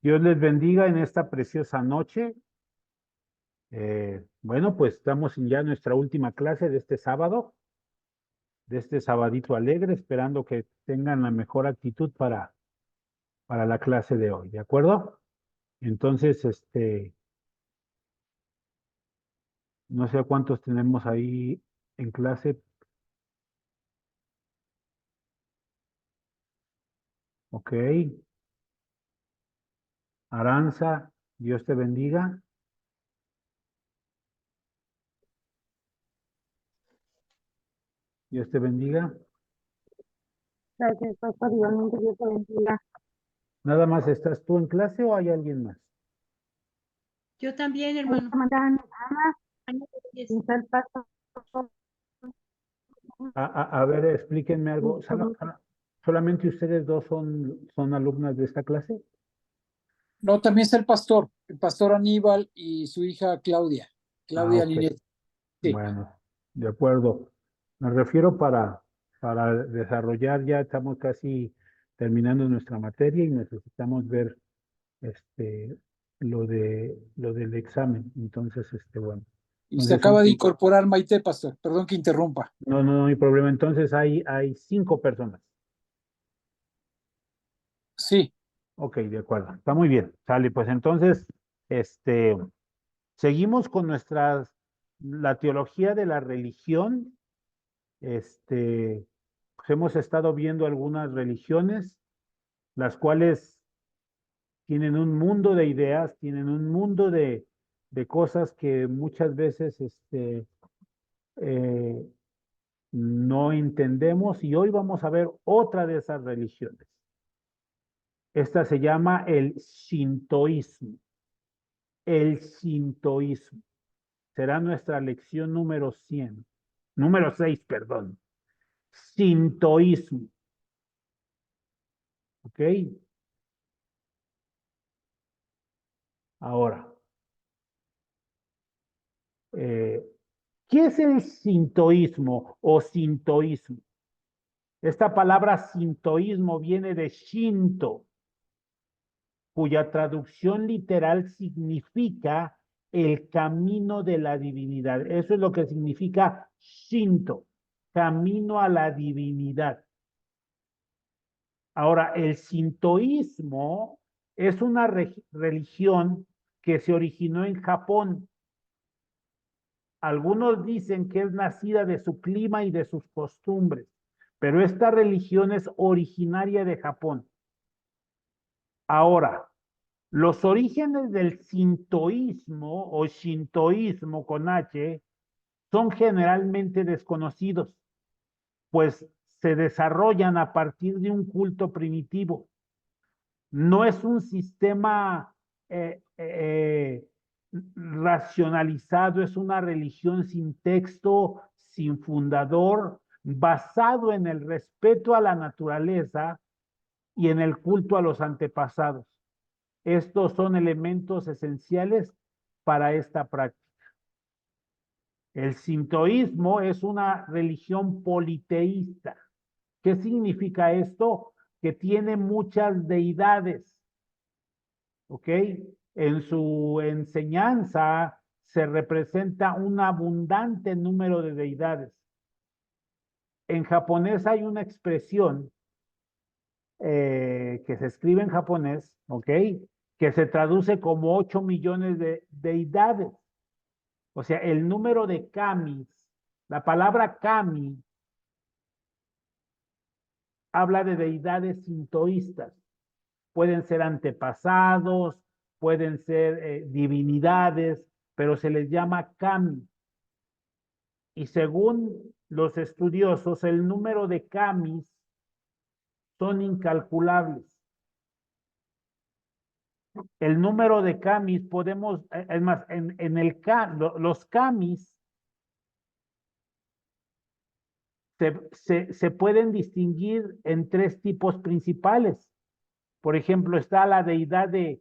Dios les bendiga en esta preciosa noche. Bueno, pues estamos en ya nuestra última clase de este sábado, de este sabadito alegre, esperando que tengan la mejor actitud para la clase de hoy, ¿de acuerdo? Entonces, no sé cuántos tenemos ahí en clase. Ok. Aranza, Dios te bendiga. Dios te bendiga. Gracias, pastor. Igualmente, Dios te bendiga. ¿Nada más estás tú en clase o hay alguien más? Yo también, Esta hermano. mañana, Ana Reyes. está el pastor. A ver, explíquenme algo. ¿Solamente ustedes dos son alumnas de esta clase? No, también está el pastor Aníbal y su hija Claudia, Claudia Ok. Linet. Sí. Bueno, de acuerdo. Me refiero para desarrollar, ya estamos casi terminando nuestra materia y necesitamos ver este, lo del examen. Entonces, bueno. Y se Entonces acaba de incorporar Maite, pastor. Perdón que interrumpa. no hay problema. Entonces hay 5 personas. Sí, Ok, de acuerdo. Está muy bien. Sale, pues entonces, este, seguimos con la teología de la religión. Pues hemos estado viendo algunas religiones, las cuales tienen un mundo de ideas, tienen un mundo de cosas que muchas veces, eh, no entendemos, y hoy vamos a ver otra de esas religiones. Esta se llama el sintoísmo. El sintoísmo. Será nuestra lección número 6, perdón. Sintoísmo. ¿Ok? Ahora, eh, ¿qué es el sintoísmo o sintoísmo? Esta palabra sintoísmo viene de Shinto, cuya traducción literal significa el camino de la divinidad. Eso es lo que significa Shinto, camino a la divinidad. Ahora, el sintoísmo es una religión que se originó en Japón. Algunos dicen que es nacida de su clima y de sus costumbres, pero esta religión es originaria de Japón. Ahora, los orígenes del sintoísmo o shintoísmo con H son generalmente desconocidos, pues se desarrollan a partir de un culto primitivo. No es un sistema racionalizado, es una religión sin texto, sin fundador, basado en el respeto a la naturaleza y en el culto a los antepasados. Estos son elementos esenciales para esta práctica. El sintoísmo es una religión politeísta. ¿Qué significa esto? Que tiene muchas deidades. ¿Ok? En su enseñanza se representa un abundante número de deidades. En japonés hay una expresión que se escribe en japonés, ¿ok? Que se traduce como 8 millones de deidades. O sea, el número de kamis, la palabra kami habla de deidades sintoístas. Pueden ser antepasados, pueden ser divinidades, pero se les llama kami. Y según los estudiosos, el número de kamis son incalculables. El número de kamis podemos, es más, los kamis se pueden distinguir en 3 tipos principales. Por ejemplo, está la deidad de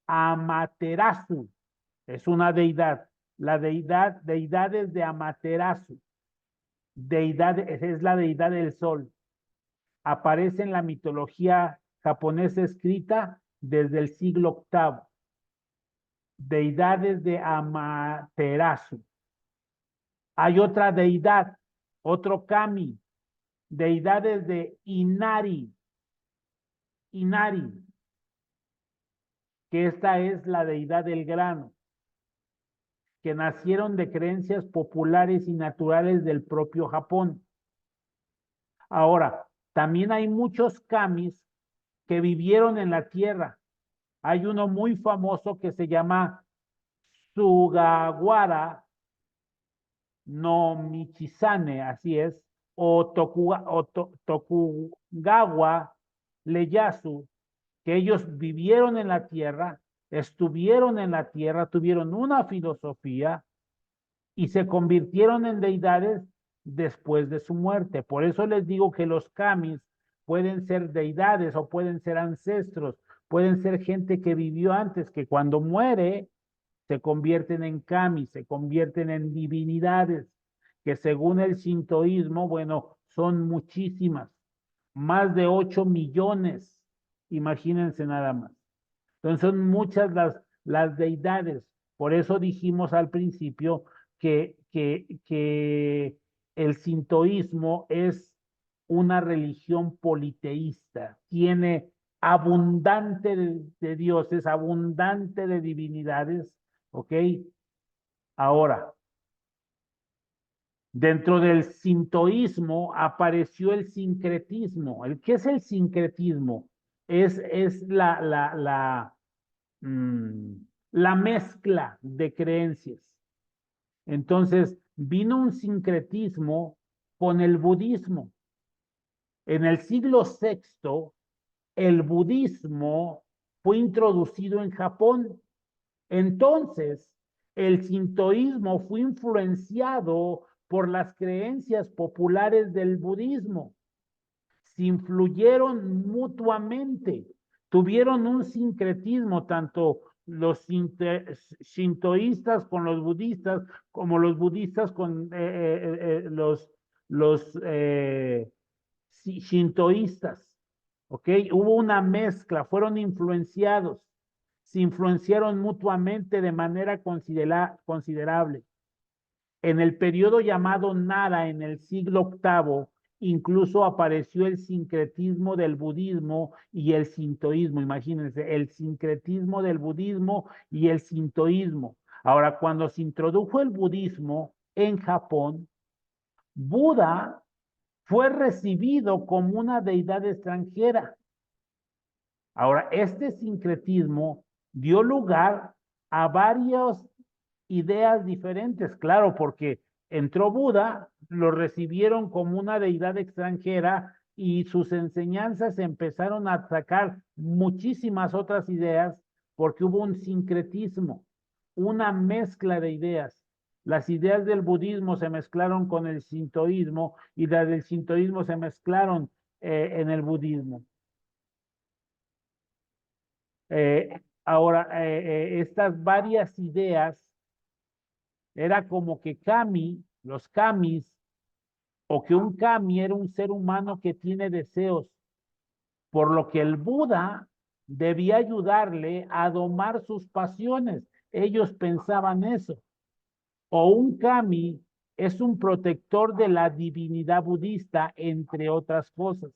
Amaterasu, es una deidad. Deidades de Amaterasu, es la deidad del sol. Aparece en la mitología japonesa escrita desde el siglo VIII. Deidades de Amaterasu. Hay otra deidad, otro kami, deidades de Inari. Inari, que esta es la deidad del grano, que nacieron de creencias populares y naturales del propio Japón. Ahora, también hay muchos kamis que vivieron en la tierra. Hay uno muy famoso que se llama Sugawara no Michizane, así es, o Tokugawa Ieyasu, que ellos vivieron en la tierra, estuvieron en la tierra, tuvieron una filosofía y se convirtieron en deidades después de su muerte. Por eso les digo que los kamis pueden ser deidades o pueden ser ancestros, pueden ser gente que vivió antes, que cuando muere se convierten en kami, se convierten en divinidades, que según el sintoísmo, bueno, son muchísimas, más de 8 millones, imagínense nada más. Entonces son muchas las deidades. Por eso dijimos al principio que el sintoísmo es una religión politeísta, tiene abundante de dioses, abundante de divinidades, ¿ok? Ahora, dentro del sintoísmo apareció el sincretismo. ¿Qué es el sincretismo? Es la mezcla de creencias. Entonces, vino un sincretismo con el budismo. En el siglo VI, el budismo fue introducido en Japón. Entonces, el sintoísmo fue influenciado por las creencias populares del budismo. Se influyeron mutuamente, tuvieron un sincretismo, tanto los sintoístas con los budistas, como los budistas con los sintoístas. ¿Ok? Hubo una mezcla, fueron influenciados, se influenciaron mutuamente de manera considerable. En el periodo llamado Nara, en el siglo VIII, incluso apareció el sincretismo del budismo y el sintoísmo. Imagínense, el sincretismo del budismo y el sintoísmo. Ahora, cuando se introdujo el budismo en Japón, Buda fue recibido como una deidad extranjera. Ahora, este sincretismo dio lugar a varias ideas diferentes, claro, porque entró Buda, lo recibieron como una deidad extranjera y sus enseñanzas empezaron a sacar muchísimas otras ideas porque hubo un sincretismo, una mezcla de ideas. Las ideas del budismo se mezclaron con el sintoísmo y las del sintoísmo se mezclaron en el budismo. Ahora, estas varias ideas, era como que los kamis, o que un kami era un ser humano que tiene deseos, por lo que el Buda debía ayudarle a domar sus pasiones. Ellos pensaban eso. O un kami es un protector de la divinidad budista, entre otras cosas.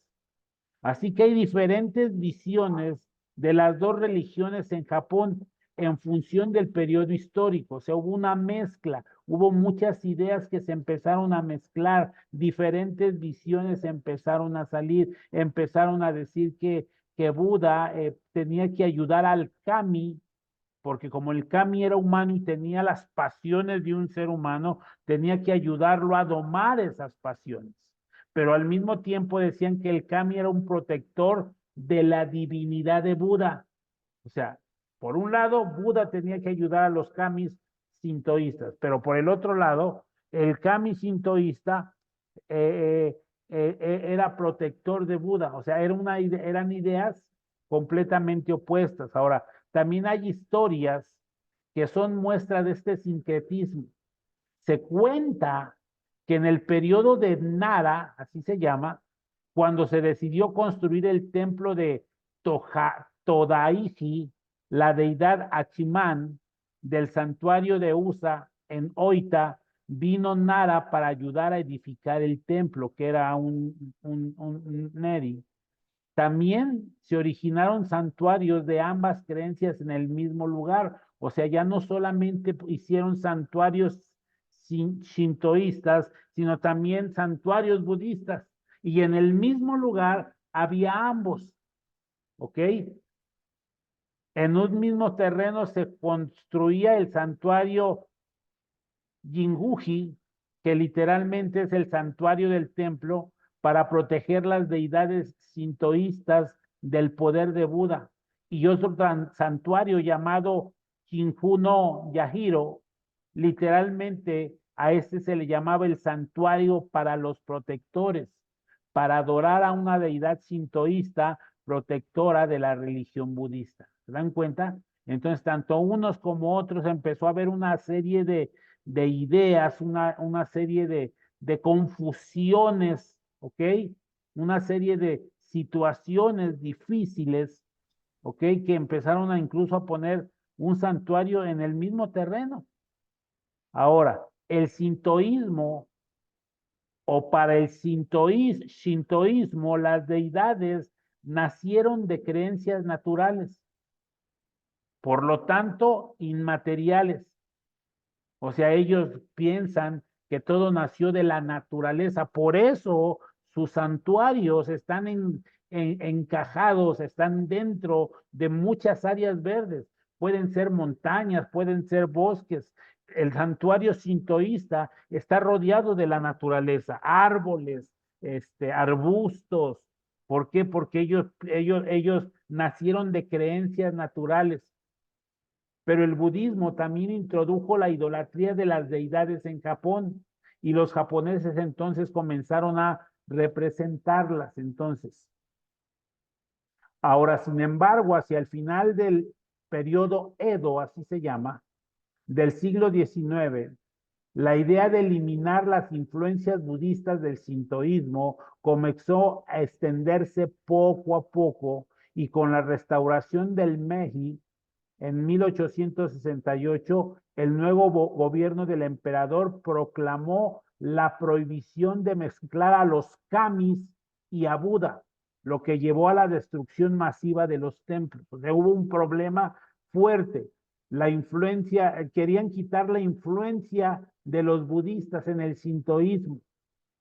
Así que hay diferentes visiones de las dos religiones en Japón en función del periodo histórico. O sea, hubo una mezcla, hubo muchas ideas que se empezaron a mezclar, diferentes visiones empezaron a salir, empezaron a decir que Buda tenía que ayudar al kami, porque como el kami era humano y tenía las pasiones de un ser humano, tenía que ayudarlo a domar esas pasiones. Pero al mismo tiempo decían que el kami era un protector de la divinidad de Buda. O sea, por un lado, Buda tenía que ayudar a los kamis sintoístas, pero por el otro lado, el kami sintoísta era protector de Buda. O sea, eran ideas completamente opuestas. Ahora, también hay historias que son muestra de este sincretismo. Se cuenta que en el periodo de Nara, así se llama, cuando se decidió construir el templo de Todaiji, la deidad Achimán del santuario de Usa en Oita, vino Nara para ayudar a edificar el templo, que era un Neri. También se originaron santuarios de ambas creencias en el mismo lugar. O sea, ya no solamente hicieron santuarios shintoístas, sino también santuarios budistas. Y en el mismo lugar había ambos. ¿Ok? En un mismo terreno se construía el santuario Jinguji, que literalmente es el santuario del templo, para proteger las deidades sintoístas del poder de Buda. Y otro santuario llamado Jinjuno Yahiro, literalmente a este se le llamaba el santuario para los protectores, para adorar a una deidad sintoísta protectora de la religión budista. ¿Se dan cuenta? Entonces, tanto unos como otros empezó a haber una serie de ideas, una serie de confusiones, ¿ok? Una serie de situaciones difíciles, ¿ok? Que empezaron a incluso a poner un santuario en el mismo terreno. Ahora, el sintoísmo o para el sintoísmo, las deidades nacieron de creencias naturales, por lo tanto, inmateriales. O sea, ellos piensan que todo nació de la naturaleza. Por eso sus santuarios están encajados, están dentro de muchas áreas verdes. Pueden ser montañas, pueden ser bosques. El santuario sintoísta está rodeado de la naturaleza, árboles, arbustos. ¿Por qué? Porque ellos nacieron de creencias naturales. Pero el budismo también introdujo la idolatría de las deidades en Japón y los japoneses entonces comenzaron a representarlas. Entonces, ahora, sin embargo, hacia el final del periodo Edo, así se llama, del siglo XIX, la idea de eliminar las influencias budistas del sintoísmo comenzó a extenderse poco a poco y con la restauración del Meiji, en 1868, el nuevo gobierno del emperador proclamó la prohibición de mezclar a los kamis y a Buda, lo que llevó a la destrucción masiva de los templos. O sea, hubo un problema fuerte. La influencia, querían quitar la influencia de los budistas en el sintoísmo.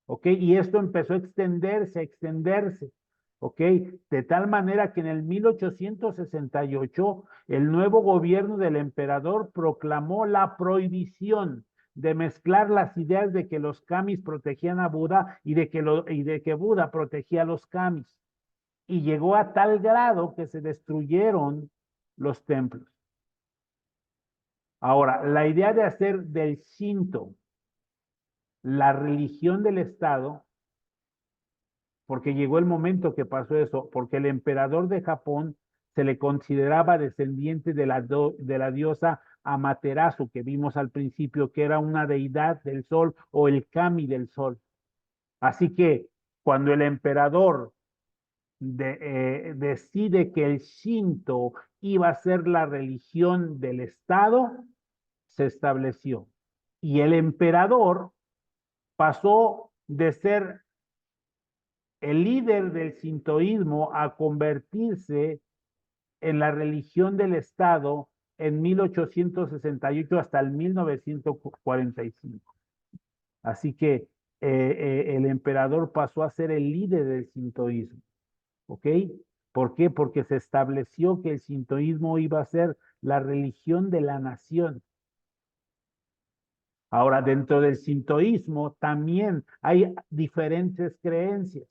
¿Ok? Y esto empezó a extenderse. ¿Ok? De tal manera que en el 1868 el nuevo gobierno del emperador proclamó la prohibición de mezclar las ideas de que los kamis protegían a Buda y de que Buda protegía a los kamis. Y llegó a tal grado que se destruyeron los templos. Ahora, la idea de hacer del Shinto la religión del Estado, porque llegó el momento que pasó eso, porque el emperador de Japón se le consideraba descendiente de la diosa Amaterasu, que vimos al principio, que era una deidad del sol o el kami del sol. Así que cuando el emperador decide que el Shinto iba a ser la religión del Estado, se estableció. Y el emperador pasó de ser el líder del sintoísmo a convertirse en la religión del Estado en 1868 hasta el 1945. Así que el emperador pasó a ser el líder del sintoísmo. ¿Ok? ¿Por qué? Porque se estableció que el sintoísmo iba a ser la religión de la nación. Ahora, dentro del sintoísmo también hay diferentes creencias.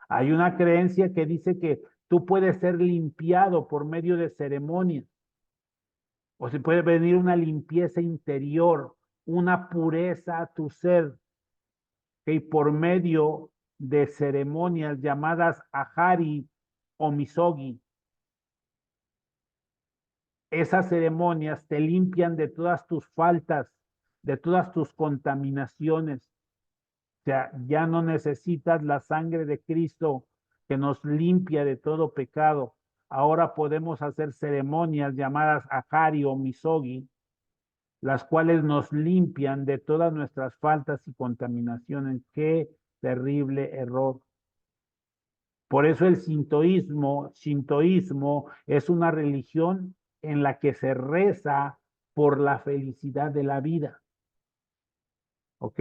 Hay una creencia que dice que tú puedes ser limpiado por medio de ceremonias, o se puede venir una limpieza interior, una pureza a tu ser, que por medio de ceremonias llamadas ahari o misogi. Esas ceremonias te limpian de todas tus faltas, de todas tus contaminaciones. O sea, ya no necesitas la sangre de Cristo que nos limpia de todo pecado, ahora podemos hacer ceremonias llamadas Ahari o Misogi, las cuales nos limpian de todas nuestras faltas y contaminaciones. ¡Qué terrible error! Por eso el sintoísmo es una religión en la que se reza por la felicidad de la vida. ¿Ok?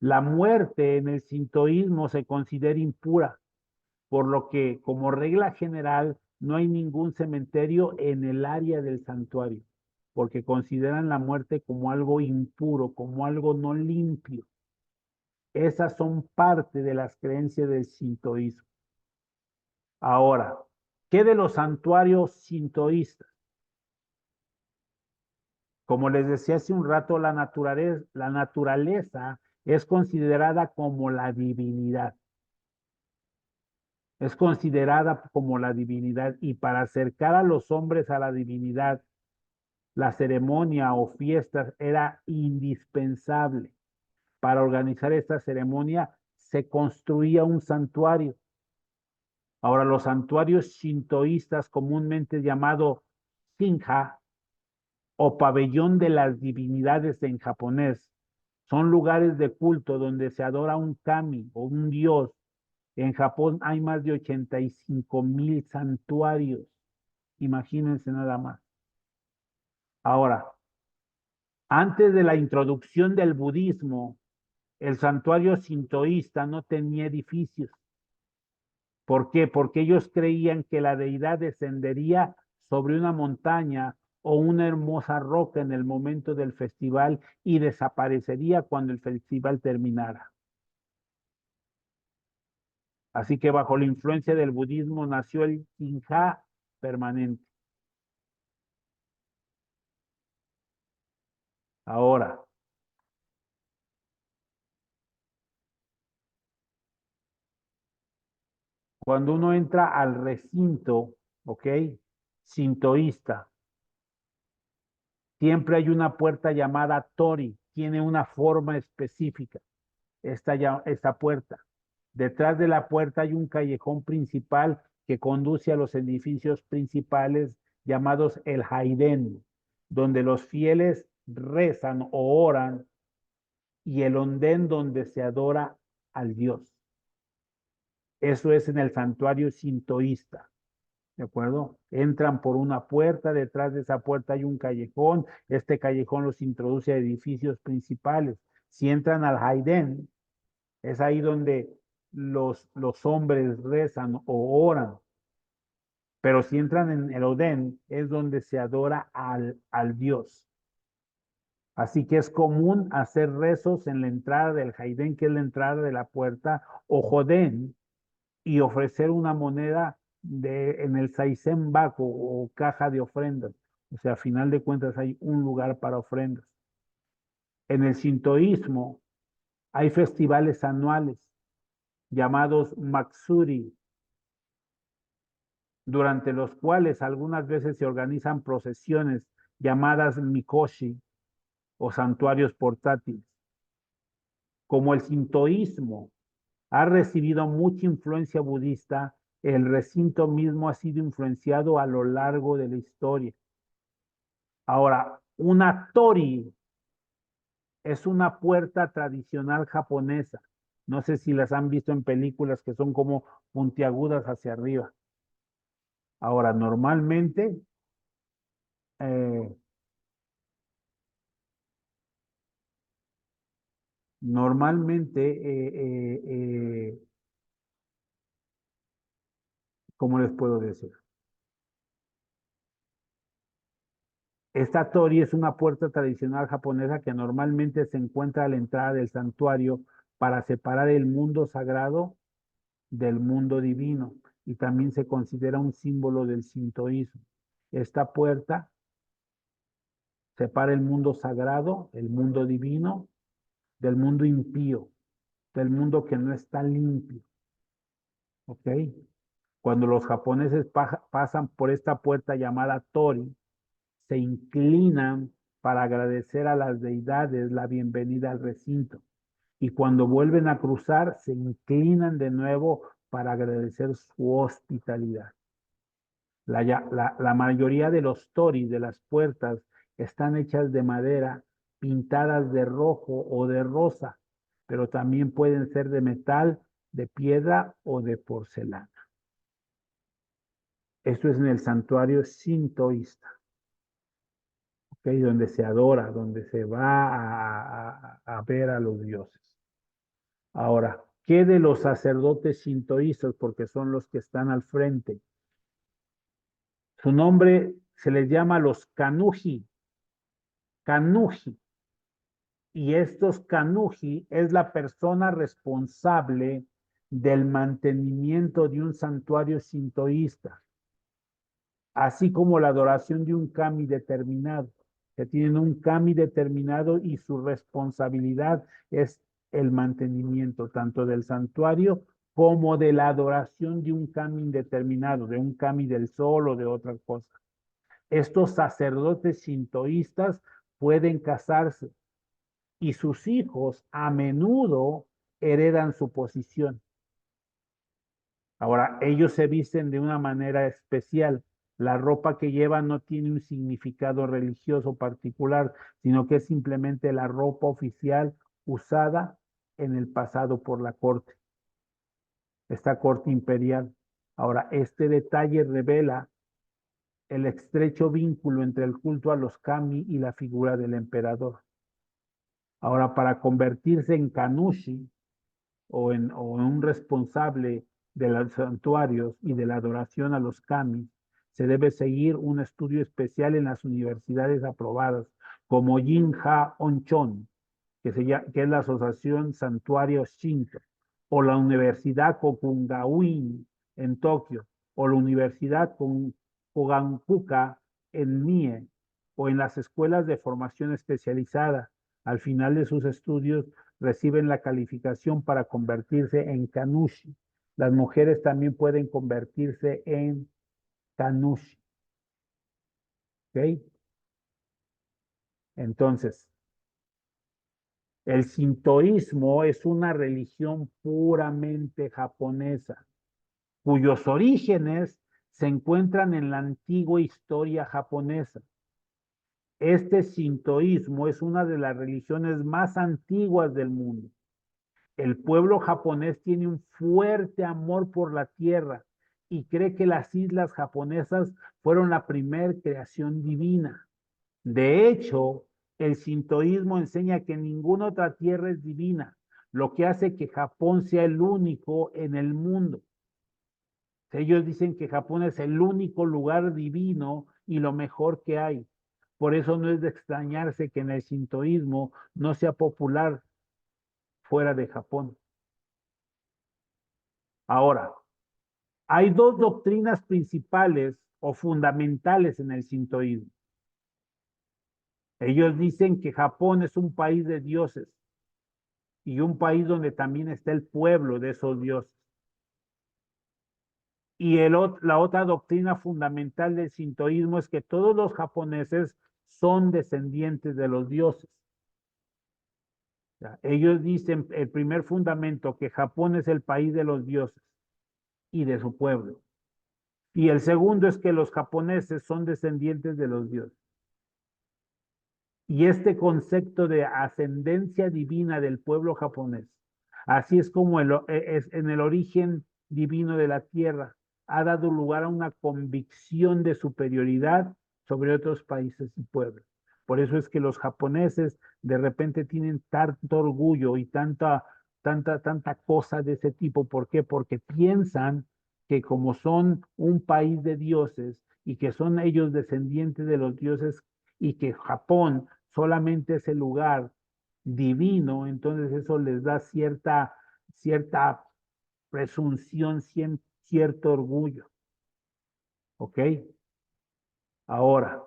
La muerte en el sintoísmo se considera impura, por lo que, como regla general, no hay ningún cementerio en el área del santuario, porque consideran la muerte como algo impuro, como algo no limpio. Esas son parte de las creencias del sintoísmo. Ahora, ¿qué de los santuarios sintoístas? Como les decía hace un rato, la naturaleza es considerada como la divinidad. Es considerada como la divinidad, y para acercar a los hombres a la divinidad, la ceremonia o fiestas era indispensable. Para organizar esta ceremonia se construía un santuario. Ahora, los santuarios shintoístas, comúnmente llamado Shinja o pabellón de las divinidades en japonés, son lugares de culto donde se adora un kami o un dios. En Japón hay más de 85,000 santuarios. Imagínense nada más. Ahora, antes de la introducción del budismo, el santuario sintoísta no tenía edificios. ¿Por qué? Porque ellos creían que la deidad descendería sobre una montaña o una hermosa roca en el momento del festival y desaparecería cuando el festival terminara. Así que bajo la influencia del budismo nació el Shinja permanente. Ahora, cuando uno entra al recinto, ¿ok? Sintoísta, siempre hay una puerta llamada Tori, tiene una forma específica, esta puerta. Detrás de la puerta hay un callejón principal que conduce a los edificios principales llamados el Haiden, donde los fieles rezan o oran, y el onden donde se adora al Dios. Eso es en el santuario sintoísta. ¿De acuerdo? Entran por una puerta, detrás de esa puerta hay un callejón, este callejón los introduce a edificios principales. Si entran al Haiden, es ahí donde los hombres rezan o oran. Pero si entran en el Oden, es donde se adora al Dios. Así que es común hacer rezos en la entrada del Haiden, que es la entrada de la puerta, o Joden, y ofrecer una moneda en el Saizen Baco o caja de ofrendas. O sea, a final de cuentas hay un lugar para ofrendas. En el sintoísmo hay festivales anuales llamados Matsuri, durante los cuales algunas veces se organizan procesiones llamadas Mikoshi o santuarios portátiles. Como el sintoísmo ha recibido mucha influencia budista, el recinto mismo ha sido influenciado a lo largo de la historia. Ahora, una tori es una puerta tradicional japonesa. No sé si las han visto en películas, que son como puntiagudas hacia arriba. Ahora, eh, normalmente, ¿cómo les puedo decir? Esta tori es una puerta tradicional japonesa que normalmente se encuentra a la entrada del santuario para separar el mundo sagrado del mundo divino, y también se considera un símbolo del sintoísmo. Esta puerta separa el mundo sagrado, el mundo divino, del mundo impío, del mundo que no está limpio. ¿Ok? Cuando los japoneses pasan por esta puerta llamada tori, se inclinan para agradecer a las deidades la bienvenida al recinto. Y cuando vuelven a cruzar, se inclinan de nuevo para agradecer su hospitalidad. La mayoría de los torii, de las puertas, están hechas de madera, pintadas de rojo o de rosa, pero también pueden ser de metal, de piedra o de porcelana. Esto es en el santuario sintoísta, ¿okay? Donde se adora, donde se va a ver a los dioses. Ahora, ¿qué de los sacerdotes sintoístas? Porque son los que están al frente. Su nombre se les llama los kanuji. Kanuji. Y estos kanuji es la persona responsable del mantenimiento de un santuario sintoísta, así como la adoración de un kami determinado. Que tienen un kami determinado y su responsabilidad es el mantenimiento tanto del santuario como de la adoración de un kami indeterminado, de un kami del sol o de otra cosa. Estos sacerdotes sintoístas pueden casarse y sus hijos a menudo heredan su posición. Ahora, ellos se visten de una manera especial. La ropa que llevan no tiene un significado religioso particular, sino que es simplemente la ropa oficial usada en el pasado por la corte, esta corte imperial. Ahora, este detalle revela el estrecho vínculo entre el culto a los kami y la figura del emperador. Ahora, para convertirse en kanushi o en un responsable de los santuarios y de la adoración a los kami, se debe seguir un estudio especial en las universidades aprobadas, como Jinja Onchon, que es la Asociación Santuario Shinto, o la Universidad Kokugawin en Tokio, o la Universidad Kogankuka en Mie, o en las escuelas de formación especializada. Al final de sus estudios reciben la calificación para convertirse en kanushi. Las mujeres también pueden convertirse en kanushi. ¿Ok? Entonces, el sintoísmo es una religión puramente japonesa, cuyos orígenes se encuentran en la antigua historia japonesa. Este sintoísmo es una de las religiones más antiguas del mundo. El pueblo japonés tiene un fuerte amor por la tierra y cree que las islas japonesas fueron la primer creación divina. De hecho, el sintoísmo enseña que ninguna otra tierra es divina, lo que hace que Japón sea el único en el mundo. Ellos dicen que Japón es el único lugar divino y lo mejor que hay. Por eso no es de extrañarse que en el sintoísmo no sea popular fuera de Japón. Ahora, hay dos doctrinas principales o fundamentales en el sintoísmo. Ellos dicen que Japón es un país de dioses y un país donde también está el pueblo de esos dioses. Y la otra doctrina fundamental del sintoísmo es que todos los japoneses son descendientes de los dioses. Ellos dicen, el primer fundamento, que Japón es el país de los dioses y de su pueblo. Y el segundo es que los japoneses son descendientes de los dioses. Y este concepto de ascendencia divina del pueblo japonés, así es como es en el origen divino de la tierra, ha dado lugar a una convicción de superioridad sobre otros países y pueblos. Por eso es que los japoneses de repente tienen tanto orgullo y tanta cosa de ese tipo. ¿Por qué? Porque piensan que como son un país de dioses y que son ellos descendientes de los dioses y que Japón solamente es el lugar divino, entonces eso les da cierta presunción, cierto orgullo. ¿Ok? Ahora,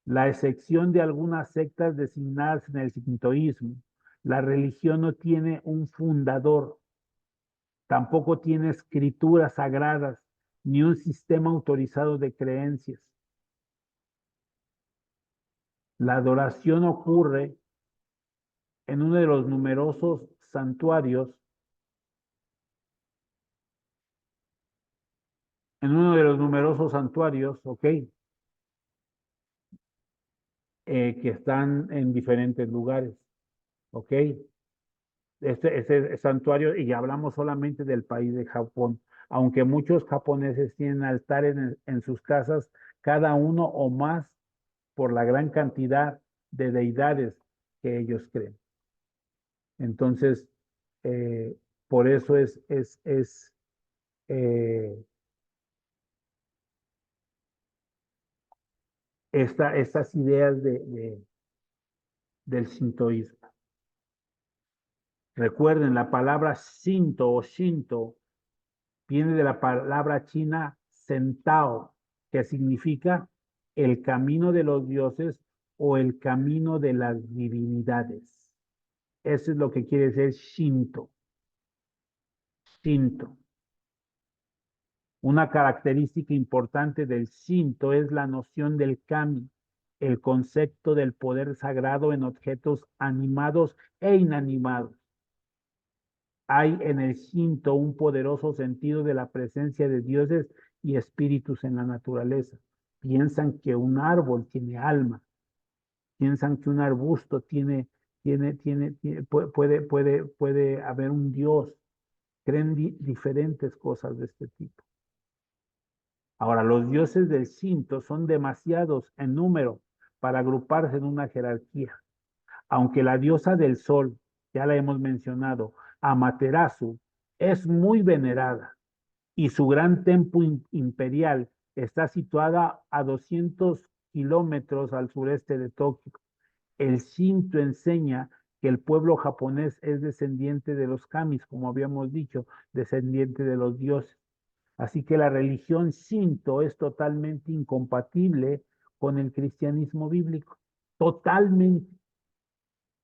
la excepción de algunas sectas designadas en el sintoísmo, la religión no tiene un fundador, tampoco tiene escrituras sagradas, ni un sistema autorizado de creencias. La adoración ocurre en uno de los numerosos santuarios en uno de los numerosos santuarios, ¿ok? Que están en diferentes lugares, ¿ok? Este santuario, y hablamos solamente del país de Japón, aunque muchos japoneses tienen altares en sus casas, cada uno o más por la gran cantidad de deidades que ellos creen. Entonces, eh, por eso eh, estas ideas del sintoísmo. Recuerden, la palabra Shinto o Shinto viene de la palabra china Sentao, que significa el camino de los dioses o el camino de las divinidades. Eso es lo que quiere decir Shinto. Shinto. Una característica importante del Shinto es la noción del kami, el concepto del poder sagrado en objetos animados e inanimados. Hay en el Shinto un poderoso sentido de la presencia de dioses y espíritus en la naturaleza. Piensan que un árbol tiene alma, piensan que un arbusto puede haber un dios. Creen diferentes cosas de este tipo. Ahora, los dioses del Shinto son demasiados en número para agruparse en una jerarquía. Aunque la diosa del sol, ya la hemos mencionado, Amaterasu, es muy venerada y su gran templo imperial está situada a 200 kilómetros al sureste de Tokio. El Shinto enseña que el pueblo japonés es descendiente de los kamis, como habíamos dicho, descendiente de los dioses. Así que la religión Shinto es totalmente incompatible con el cristianismo bíblico. Totalmente,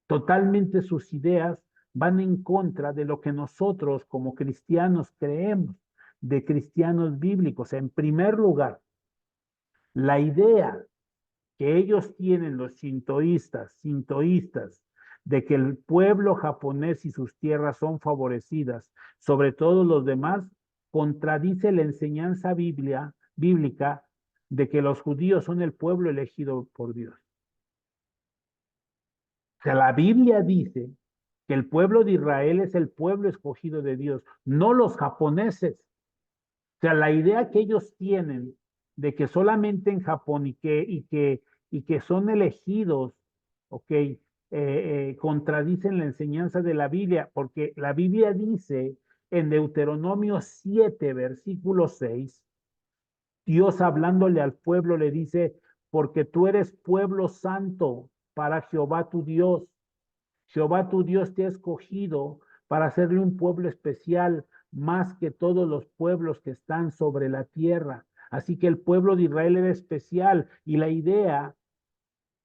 totalmente sus ideas van en contra de lo que nosotros como cristianos creemos, de cristianos bíblicos. En primer lugar, la idea que ellos tienen, los sintoístas, de que el pueblo japonés y sus tierras son favorecidas sobre todos los demás, contradice la enseñanza bíblica de que los judíos son el pueblo elegido por Dios. O sea, la Biblia dice que el pueblo de Israel es el pueblo escogido de Dios, no los japoneses. O sea, la idea que ellos tienen de que solamente en Japón y que son elegidos, ¿ok? Contradicen la enseñanza de la Biblia, porque la Biblia dice en Deuteronomio 7, versículo 6, Dios hablándole al pueblo le dice, porque tú eres pueblo santo para Jehová tu Dios. Jehová tu Dios te ha escogido para hacerle un pueblo especial más que todos los pueblos que están sobre la tierra. Así que el pueblo de Israel era especial y la idea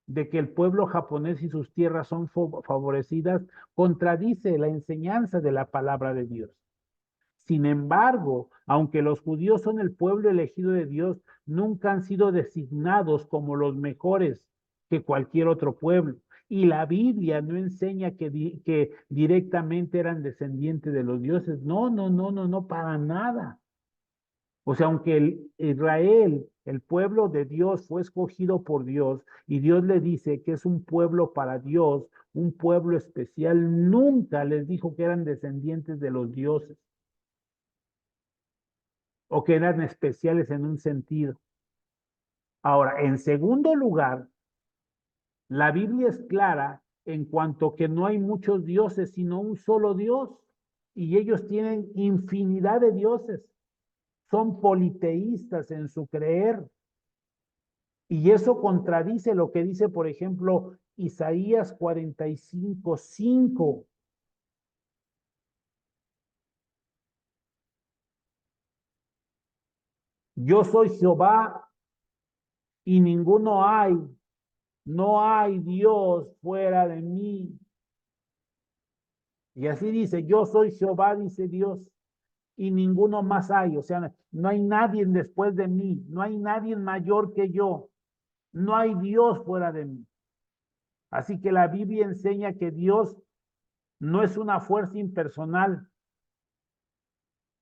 de que el pueblo japonés y sus tierras son favorecidas contradice la enseñanza de la palabra de Dios. Sin embargo, aunque los judíos son el pueblo elegido de Dios, nunca han sido designados como los mejores que cualquier otro pueblo. Y la Biblia no enseña que directamente eran descendientes de los dioses. No, no, no, no, no, para nada. O sea, aunque Israel, el pueblo de Dios, fue escogido por Dios y Dios le dice que es un pueblo para Dios, un pueblo especial, nunca les dijo que eran descendientes de los dioses o que eran especiales en un sentido. Ahora, en segundo lugar, la Biblia es clara en cuanto que no hay muchos dioses, sino un solo Dios, y ellos tienen infinidad de dioses. Son politeístas en su creer. Y eso contradice lo que dice, por ejemplo, Isaías 45:5. Yo soy Jehová y ninguno hay. No hay Dios fuera de mí. Y así dice, yo soy Jehová, dice Dios, y ninguno más hay. O sea, no hay nadie después de mí, no hay nadie mayor que yo, no hay Dios fuera de mí. Así que la Biblia enseña que Dios no es una fuerza impersonal,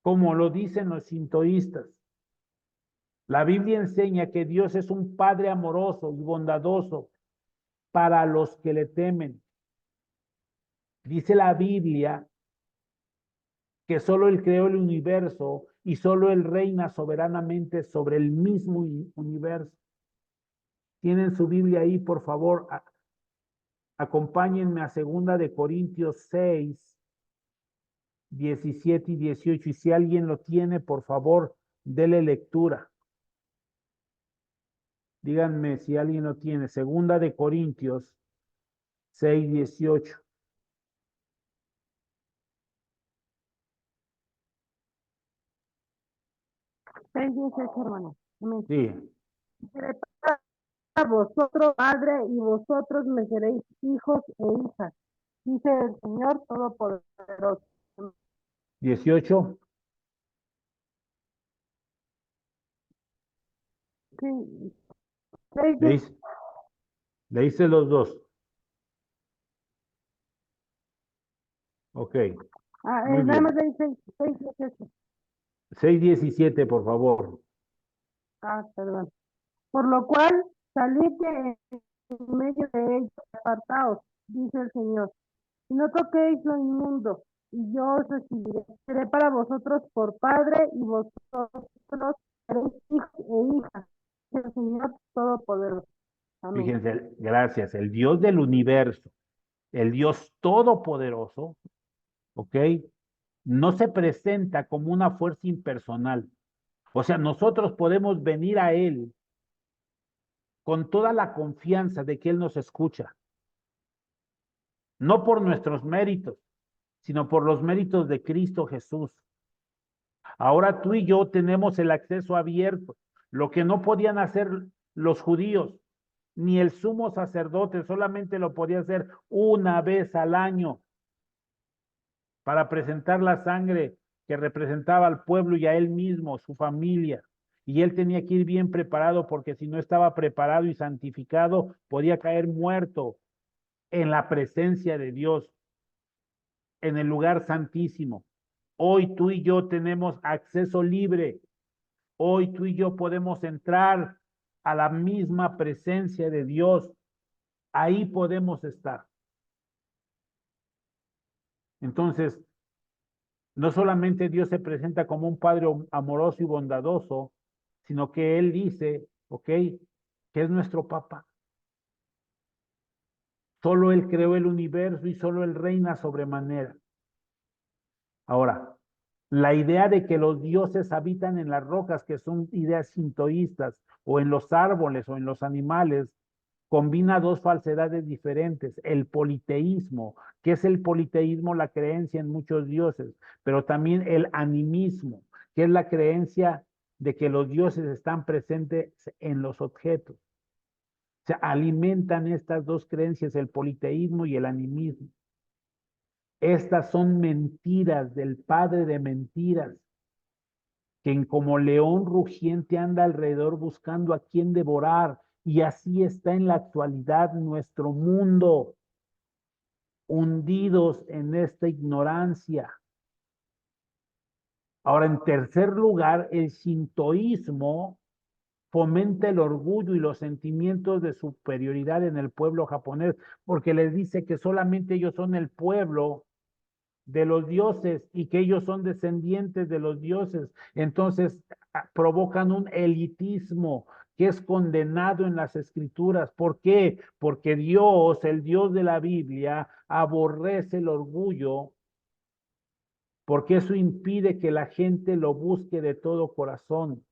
como lo dicen los sintoístas. La Biblia enseña que Dios es un Padre amoroso y bondadoso para los que le temen. Dice la Biblia que solo Él creó el universo y solo Él reina soberanamente sobre el mismo universo. Tienen su Biblia ahí, por favor, acompáñenme a 2 Corintios 6, 17 y 18. Y si alguien lo tiene, por favor, dele lectura. Díganme si alguien lo tiene. 2 Corintios 6, 18. 6:18, hermano. Amén. Sí, Seré para vosotros padre y vosotros me seréis hijos e hijas, dice el Señor Todopoderoso. 18. Sí, 6, ¿Leíste? Leíste los dos. Ok, muy nada más bien. dice 6:18. 6, 17, por favor. Perdón. Por lo cual, salid de en medio de ellos, apartaos, dice el Señor, y no toquéis lo inmundo, y yo os recibiré. Seré para vosotros por padre, y vosotros seréis hijos e hijas, dice el Señor Todopoderoso. Amén. Fíjense, gracias. El Dios del universo, el Dios todopoderoso, ¿ok? No se presenta como una fuerza impersonal. O sea, nosotros podemos venir a Él con toda la confianza de que Él nos escucha, no por nuestros méritos, sino por los méritos de Cristo Jesús. Ahora tú y yo tenemos el acceso abierto, lo que no podían hacer los judíos, ni el sumo sacerdote, solamente lo podía hacer una vez al año para presentar la sangre que representaba al pueblo y a él mismo, su familia. Y él tenía que ir bien preparado porque si no estaba preparado y santificado, podía caer muerto en la presencia de Dios, en el lugar santísimo. Hoy tú y yo tenemos acceso libre. Hoy tú y yo podemos entrar a la misma presencia de Dios. Ahí podemos estar. Entonces, no solamente Dios se presenta como un Padre amoroso y bondadoso, sino que Él dice, ok, que es nuestro papá. Solo Él creó el universo y solo Él reina sobremanera. Ahora, la idea de que los dioses habitan en las rocas, que son ideas sintoístas, o en los árboles o en los animales, combina dos falsedades diferentes. El politeísmo, que es el politeísmo, la creencia en muchos dioses, pero también el animismo, que es la creencia de que los dioses están presentes en los objetos. O sea, alimentan estas dos creencias, el politeísmo y el animismo. Estas son mentiras del padre de mentiras, quien como león rugiente anda alrededor buscando a quien devorar, y así está en la actualidad nuestro mundo, hundidos en esta ignorancia. Ahora, en tercer lugar, el sintoísmo fomenta el orgullo y los sentimientos de superioridad en el pueblo japonés, porque les dice que solamente ellos son el pueblo de los dioses y que ellos son descendientes de los dioses. Entonces provocan un elitismo que es condenado en las escrituras. ¿Por qué? Porque Dios, el Dios de la Biblia, aborrece el orgullo, porque eso impide que la gente lo busque de todo corazón.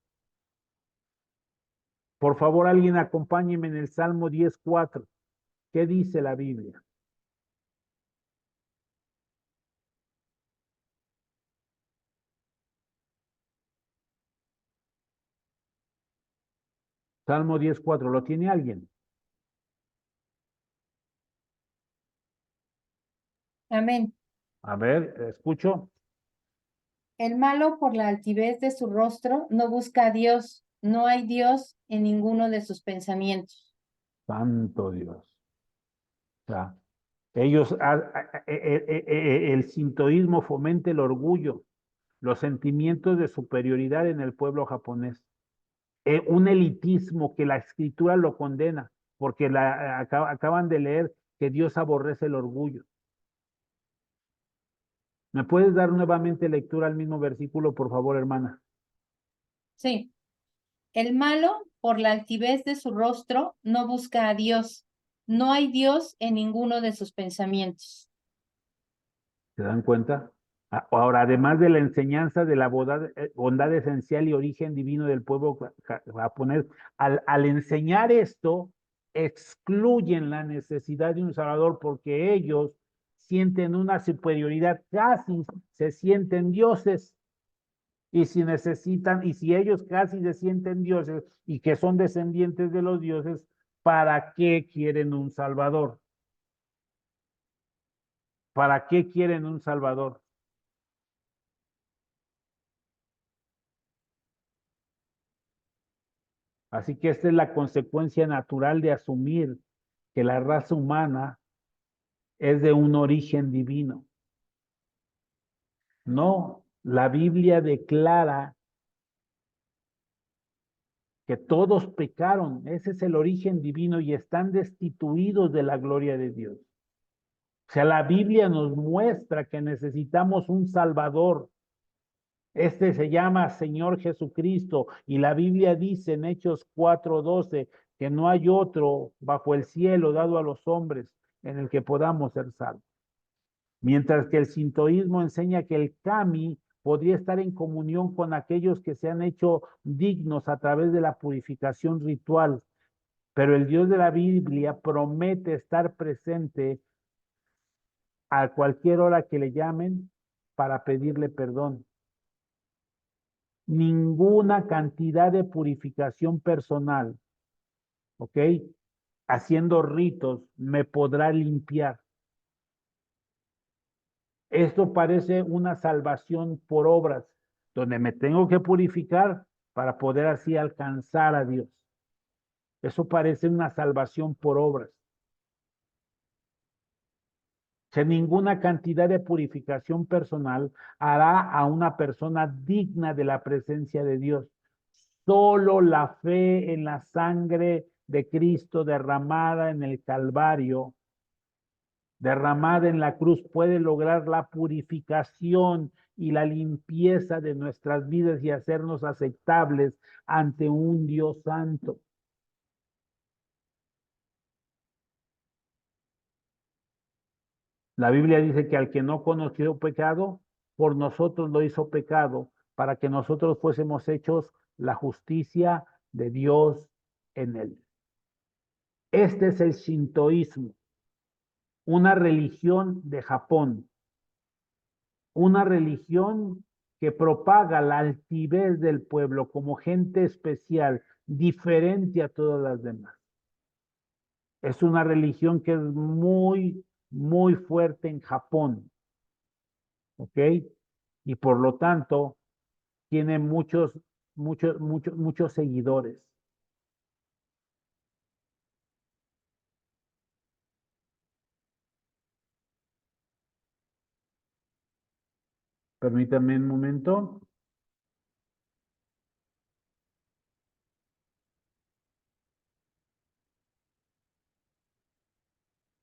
Por favor, alguien acompáñeme en el Salmo 10:4. ¿Qué dice la Biblia? Salmo 10:4. ¿Lo tiene alguien? Amén. A ver, escucho. El malo por la altivez de su rostro no busca a Dios, no hay Dios en ninguno de sus pensamientos. Santo Dios. O sea, ellos, el sintoísmo fomenta el orgullo, los sentimientos de superioridad en el pueblo japonés. un elitismo que la escritura lo condena, porque acaban de leer que Dios aborrece el orgullo. ¿Me puedes dar nuevamente lectura al mismo versículo, por favor, hermana? Sí. El malo, por la altivez de su rostro, no busca a Dios. No hay Dios en ninguno de sus pensamientos. ¿Se dan cuenta? Ahora, además de la enseñanza de la bondad esencial y origen divino del pueblo japonés, al enseñar esto, excluyen la necesidad de un Salvador porque ellos sienten una superioridad, casi se sienten dioses. Y si necesitan, y si ellos casi se sienten dioses y que son descendientes de los dioses, ¿para qué quieren un Salvador? ¿Para qué quieren un Salvador? Así que esta es la consecuencia natural de asumir que la raza humana es de un origen divino. No, la Biblia declara que todos pecaron, ese es el origen divino y están destituidos de la gloria de Dios. O sea, la Biblia nos muestra que necesitamos un Salvador. Este se llama Señor Jesucristo y la Biblia dice en Hechos 4:12 que no hay otro bajo el cielo dado a los hombres en el que podamos ser salvos. Mientras que el sintoísmo enseña que el kami podría estar en comunión con aquellos que se han hecho dignos a través de la purificación ritual, pero el Dios de la Biblia promete estar presente a cualquier hora que le llamen para pedirle perdón. Ninguna cantidad de purificación personal, ¿ok? Haciendo ritos me podrá limpiar. Esto parece una salvación por obras, donde me tengo que purificar para poder así alcanzar a Dios. Eso parece una salvación por obras. Que ninguna cantidad de purificación personal hará a una persona digna de la presencia de Dios. Solo la fe en la sangre de Cristo derramada en el Calvario, derramada en la cruz, puede lograr la purificación y la limpieza de nuestras vidas y hacernos aceptables ante un Dios santo. La Biblia dice que al que no conoció pecado, por nosotros lo hizo pecado, para que nosotros fuésemos hechos la justicia de Dios en él. Este es el shintoísmo, una religión de Japón, una religión que propaga la altivez del pueblo como gente especial, diferente a todas las demás. Es una religión que es muy, muy fuerte en Japón. ¿Ok? Y por lo tanto, tiene muchos seguidores. Permítanme un momento.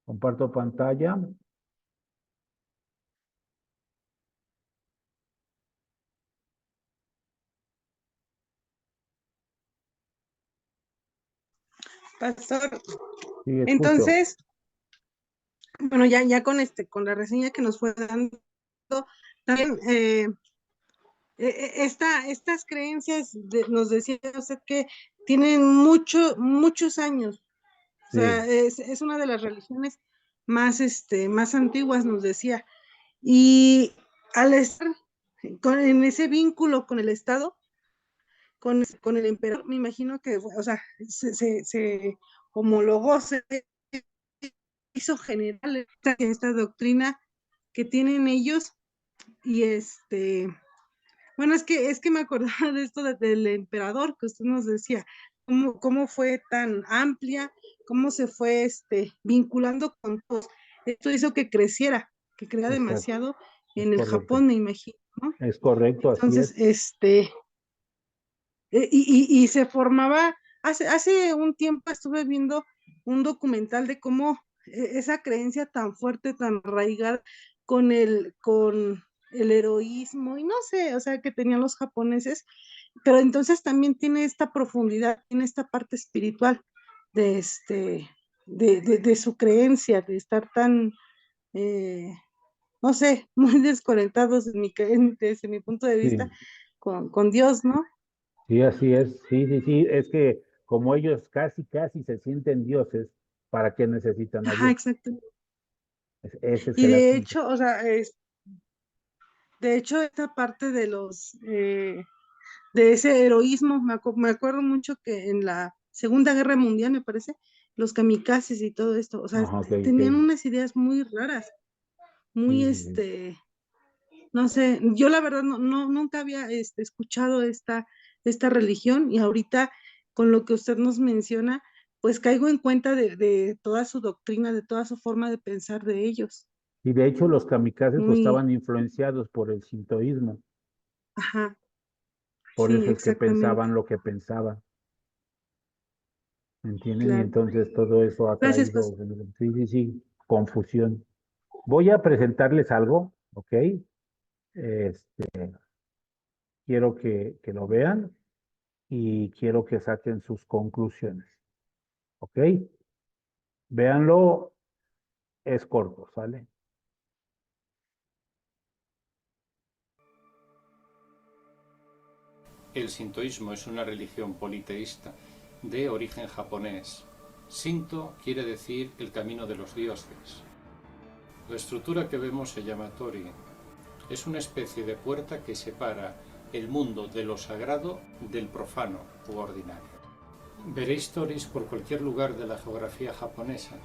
Comparto pantalla. Pastor, Sí, escucho. entonces, bueno, ya con la reseña que nos fue dando, también estas creencias nos decía usted que tienen muchos años. O sea, es una de las religiones más antiguas, nos decía. Y al estar en ese vínculo con el Estado, con el emperador, me imagino que, o sea, se homologó, se hizo general esta doctrina que tienen ellos. Y bueno, es que me acordaba de esto del emperador que usted nos decía, cómo fue tan amplia, cómo se fue vinculando con todos. Esto hizo que creciera demasiado en el correcto. Japón, me imagino, ¿no? Es correcto, Entonces, así es. y se formaba, hace un tiempo estuve viendo un documental de cómo esa creencia tan fuerte, tan arraigada con el heroísmo, y no sé, o sea, que tenían los japoneses, pero entonces también tiene esta profundidad, tiene esta parte espiritual de, de su creencia, de estar tan, eh, no sé, muy desconectados desde mi punto de vista Sí, con Dios, ¿no? sí, así es. Sí, sí, sí. Es que como ellos casi, casi se sienten dioses, ¿para qué necesitan a Ajá, Dios? exacto. Ese es Y el de asunto. hecho, o sea, de hecho, esta parte de de ese heroísmo, me acuerdo mucho que en la Segunda Guerra Mundial, me parece, los kamikazes y todo esto, o sea, Ajá, ok, ok. tenían unas ideas muy raras, muy, Sí, sí, sí. no sé, yo la verdad nunca había escuchado esta religión, y ahorita con lo que usted nos menciona, pues caigo en cuenta de toda su doctrina, de toda su forma de pensar de ellos. Y de hecho los kamikazes pues Muy, estaban influenciados por el sintoísmo. ajá, Por sí, eso es que exactamente, pensaban lo que pensaban. ¿Entienden? Y claro. entonces todo eso ha Gracias, Pastor. traído, sí, sí, sí, confusión. Voy a presentarles algo, ¿ok? Este, quiero que lo vean y quiero que saquen sus conclusiones, ¿ok? Véanlo, es corto, ¿sale? El sintoísmo es una religión politeísta de origen japonés. Shinto quiere decir el camino de los dioses. La estructura que vemos se llama Tori. Es una especie de puerta que separa el mundo de lo sagrado del profano u ordinario. Veréis toris por cualquier lugar de la geografía japonesa.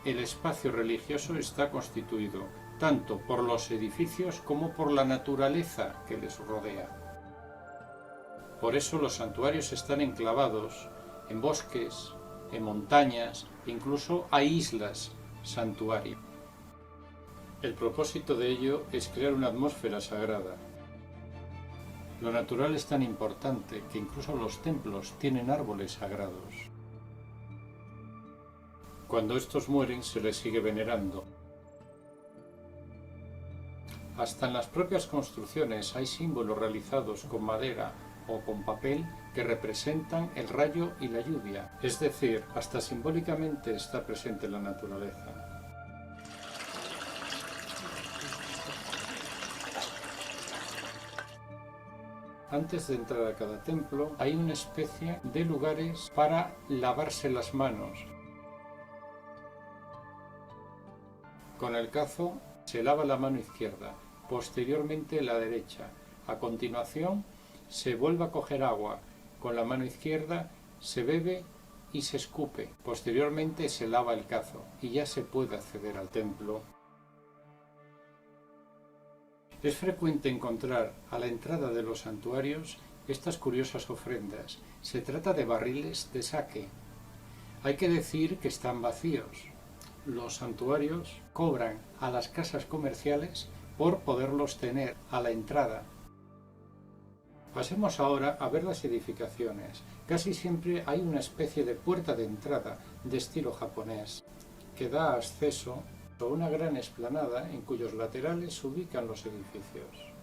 El espacio religioso está constituido tanto por los edificios como por la naturaleza que les rodea. Por eso los santuarios están enclavados en bosques, en montañas, incluso hay islas santuario. El propósito de ello es crear una atmósfera sagrada. Lo natural es tan importante que incluso los templos tienen árboles sagrados. Cuando estos mueren se les sigue venerando. Hasta en las propias construcciones hay símbolos realizados con madera o con papel que representan el rayo y la lluvia, es decir, hasta simbólicamente está presente la naturaleza. Antes de entrar a cada templo hay una especie de lugares para lavarse las manos. Con el cazo se lava la mano izquierda, posteriormente la derecha. A continuación se vuelve a coger agua. Con la mano izquierda se bebe y se escupe. Posteriormente se lava el cazo y ya se puede acceder al templo. Es frecuente encontrar a la entrada de los santuarios estas curiosas ofrendas. Se trata de barriles de sake. Hay que decir que están vacíos. Los santuarios cobran a las casas comerciales por poderlos tener a la entrada. Pasemos ahora a ver las edificaciones. Casi siempre hay una especie de puerta de entrada de estilo japonés que da acceso a una gran explanada en cuyos laterales se ubican los edificios.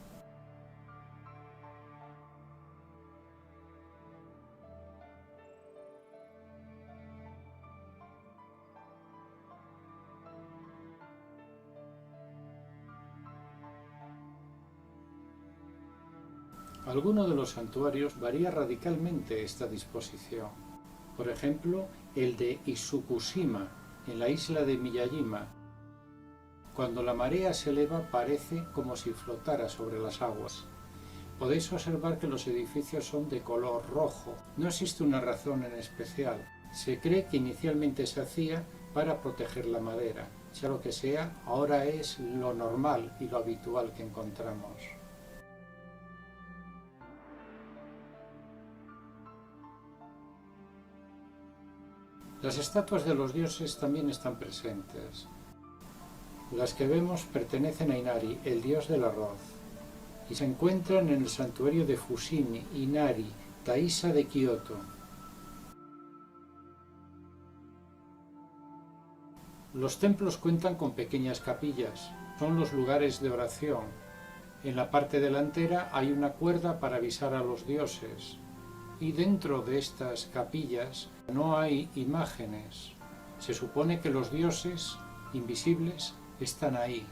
Alguno de los santuarios varía radicalmente esta disposición. Por ejemplo, el de Isukushima, en la isla de Miyajima. Cuando la marea se eleva parece como si flotara sobre las aguas. Podéis observar que los edificios son de color rojo. No existe una razón en especial. Se cree que inicialmente se hacía para proteger la madera. Sea lo que sea, ahora es lo normal y lo habitual que encontramos. Las estatuas de los dioses también están presentes. Las que vemos pertenecen a Inari, el dios del arroz, y se encuentran en el santuario de Fushimi, Inari, Taisa de Kioto. Los templos cuentan con pequeñas capillas, son los lugares de oración. En la parte delantera hay una cuerda para avisar a los dioses, y dentro de estas capillas no hay imágenes. Se supone que los dioses invisibles están ahí.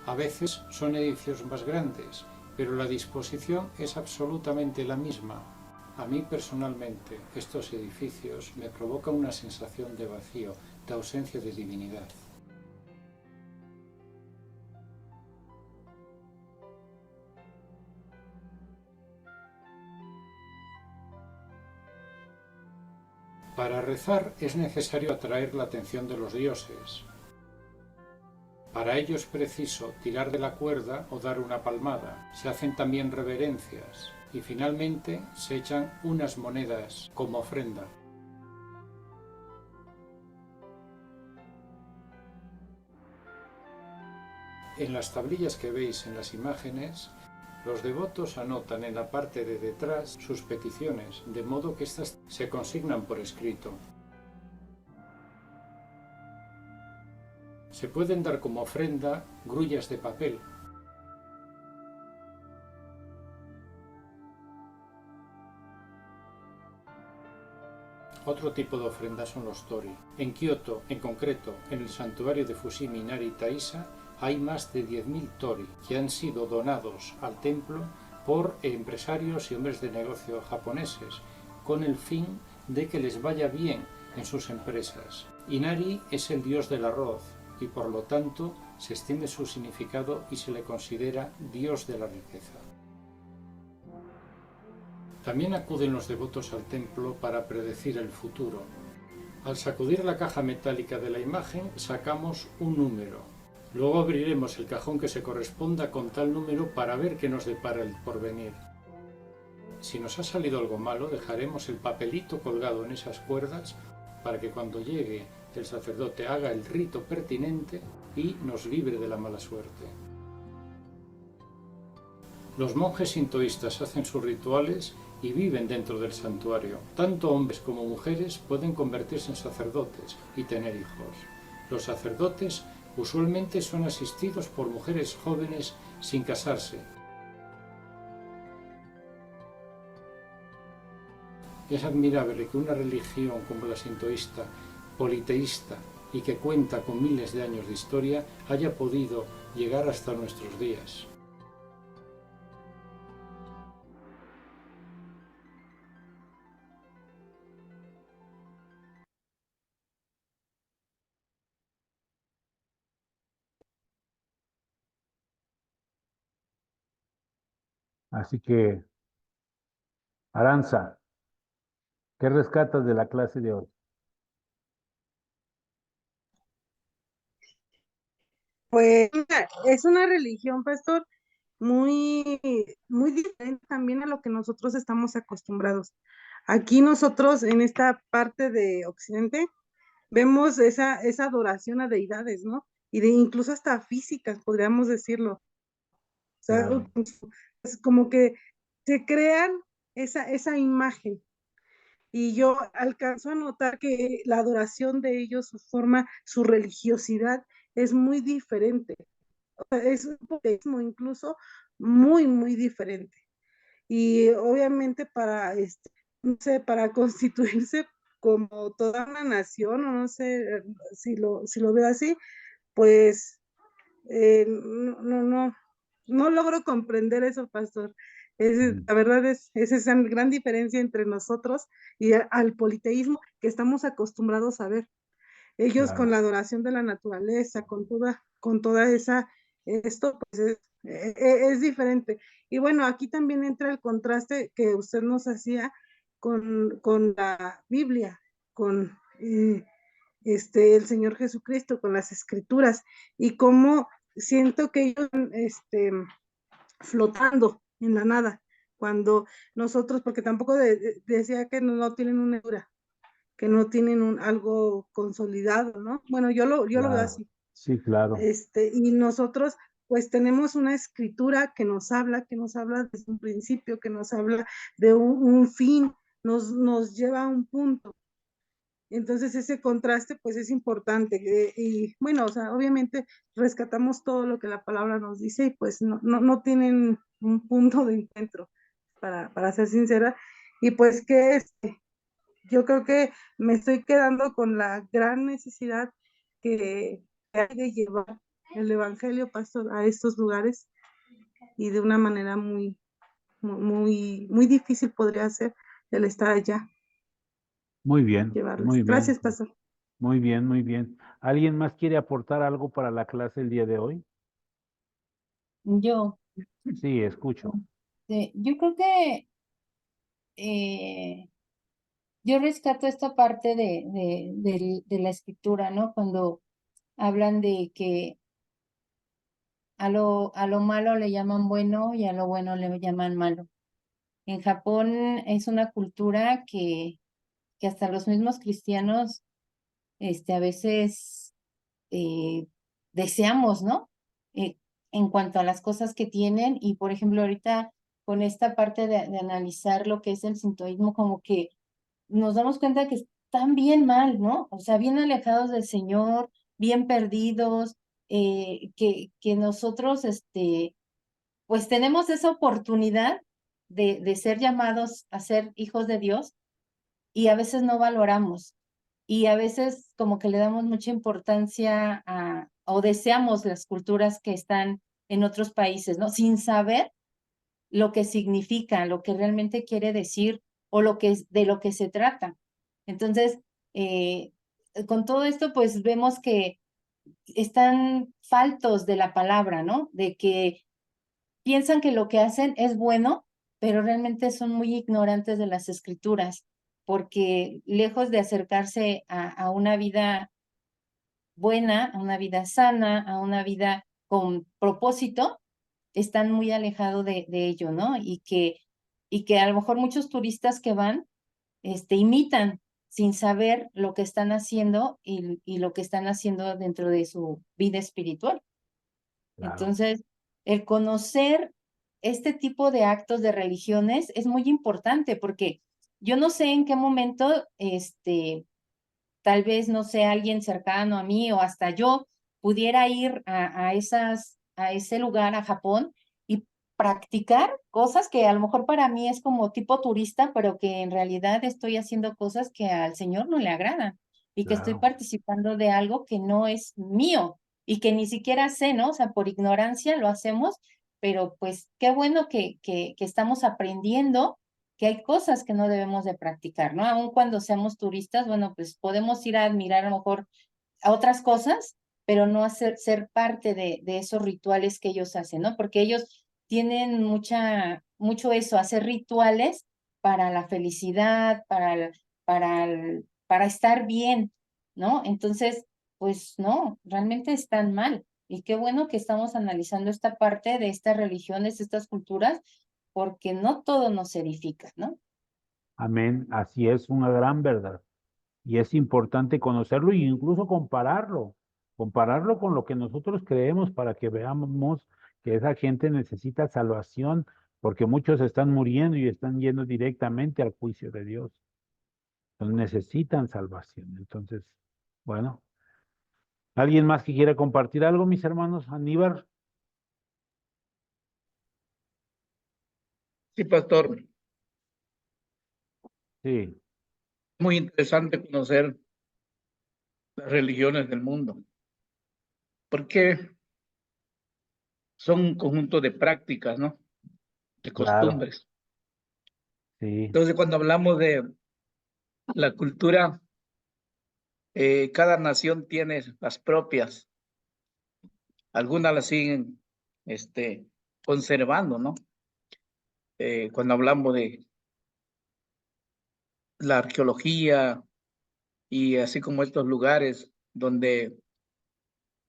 A veces son edificios más grandes, pero la disposición es absolutamente la misma. A mí personalmente estos edificios me provocan una sensación de vacío, de ausencia de divinidad. Para rezar es necesario atraer la atención de los dioses. Para ello es preciso tirar de la cuerda o dar una palmada. Se hacen también reverencias y finalmente se echan unas monedas como ofrenda. En las tablillas que veis en las imágenes, los devotos anotan en la parte de detrás sus peticiones, de modo que éstas se consignan por escrito. Se pueden dar como ofrenda grullas de papel. Otro tipo de ofrendas son los tori. En Kioto, en concreto, en el santuario de Fushimi Inari Taisa, hay más de 10.000 tori que han sido donados al templo por empresarios y hombres de negocio japoneses, con el fin de que les vaya bien en sus empresas. Inari es el dios del arroz y por lo tanto se extiende su significado y se le considera dios de la riqueza. También acuden los devotos al templo para predecir el futuro. Al sacudir la caja metálica de la imagen sacamos un número. Luego abriremos el cajón que se corresponda con tal número para ver qué nos depara el porvenir. Si nos ha salido algo malo, dejaremos el papelito colgado en esas cuerdas para que cuando llegue el sacerdote haga el rito pertinente y nos libre de la mala suerte. Los monjes sintoístas hacen sus rituales y viven dentro del santuario. Tanto hombres como mujeres pueden convertirse en sacerdotes y tener hijos. Los sacerdotes usualmente son asistidos por mujeres jóvenes sin casarse. Es admirable que una religión como la sintoísta, politeísta y que cuenta con miles de años de historia, haya podido llegar hasta nuestros días. Así que, Aranza, ¿qué rescatas de la clase de hoy? Pues mira, es una religión, pastor, muy, muy diferente también a lo que nosotros estamos acostumbrados. Aquí nosotros, en esta parte de Occidente, vemos esa adoración a deidades, ¿no? Y de incluso hasta físicas, podríamos decirlo. O sea, Claro. es como que se crean esa imagen. Y yo alcanzo a notar que la adoración de ellos, su forma, su religiosidad es muy diferente. O sea, es un politeísmo incluso muy, muy diferente. Y obviamente para, no sé, para constituirse como toda una nación, o no sé si lo veo así, pues no logro comprender eso, pastor. La verdad es esa gran diferencia entre nosotros y al politeísmo que estamos acostumbrados a ver. Ellos Claro. con la adoración de la naturaleza, con toda esa, esto pues es diferente. Y bueno, aquí también entra el contraste que usted nos hacía con la Biblia, con el Señor Jesucristo, con las escrituras, y cómo siento que ellos flotando en la nada, cuando nosotros, porque tampoco decía que no tienen una hechura, que no tienen algo consolidado, ¿no? Bueno, yo lo veo Claro. así. Sí, claro. Y nosotros pues tenemos una escritura que nos habla desde un principio, que nos habla de un fin, nos lleva a un punto. Entonces ese contraste pues es importante y bueno, o sea, obviamente rescatamos todo lo que la palabra nos dice y pues no tienen un punto de encuentro, para ser sincera. Y pues que yo creo que me estoy quedando con la gran necesidad que hay de llevar el evangelio, pastor, a estos lugares y de una manera muy difícil podría ser el estar allá, Muy bien, llevarles. muy bien. Gracias, pastor. Muy bien, muy bien. ¿Alguien más quiere aportar algo para la clase el día de hoy? Yo, Sí, escucho. yo creo que yo rescato esta parte de la escritura, ¿no? Cuando hablan de que a lo malo le llaman bueno y a lo bueno le llaman malo. En Japón es una cultura que hasta los mismos cristianos a veces deseamos, ¿no? En cuanto a las cosas que tienen y, por ejemplo, ahorita con esta parte de analizar lo que es el sintoísmo, como que nos damos cuenta que están bien mal, ¿no? O sea, bien alejados del Señor, bien perdidos, que nosotros, pues tenemos esa oportunidad de ser llamados a ser hijos de Dios y a veces no valoramos y a veces como que le damos mucha importancia o deseamos las culturas que están en otros países, ¿no? Sin saber lo que significa, lo que realmente quiere decir o de lo que se trata. Entonces, con todo esto, pues vemos que están faltos de la palabra, ¿no? De que piensan que lo que hacen es bueno, pero realmente son muy ignorantes de las escrituras, porque lejos de acercarse a una vida buena, a una vida sana, a una vida con propósito, están muy alejados de ello, ¿no? Y que a lo mejor muchos turistas que van, imitan sin saber lo que están haciendo y lo que están haciendo dentro de su vida espiritual. Claro. Entonces, el conocer este tipo de actos de religiones es muy importante porque yo no sé en qué momento, tal vez, no sé, alguien cercano a mí o hasta yo pudiera ir a ese lugar, a Japón, y practicar cosas que a lo mejor para mí es como tipo turista, pero que en realidad estoy haciendo cosas que al Señor no le agradan y que estoy Claro. participando de algo que no es mío y que ni siquiera sé, ¿no? O sea, por ignorancia lo hacemos, pero pues qué bueno que estamos aprendiendo que hay cosas que no debemos de practicar, ¿no? Aun cuando seamos turistas, bueno, pues podemos ir a admirar a lo mejor a otras cosas, pero no ser parte de esos rituales que ellos hacen, ¿no? Porque ellos tienen mucho eso, hacer rituales para la felicidad, para estar bien, ¿no? Entonces, pues no, realmente están mal. Y qué bueno que estamos analizando esta parte de estas religiones, estas culturas, porque no todo nos edifica, ¿no? Amén. Así es una gran verdad. Y es importante conocerlo e incluso compararlo con lo que nosotros creemos para que veamos que esa gente necesita salvación, porque muchos están muriendo y están yendo directamente al juicio de Dios. Entonces necesitan salvación. Entonces, bueno, ¿alguien más que quiera compartir algo, mis hermanos? Aníbal. Sí, pastor, Sí, muy interesante conocer las religiones del mundo, porque son un conjunto de prácticas, ¿no? De claro, costumbres. sí, Entonces, cuando hablamos de la cultura, cada nación tiene las propias, algunas las siguen conservando, ¿no? Cuando hablamos de la arqueología y así como estos lugares donde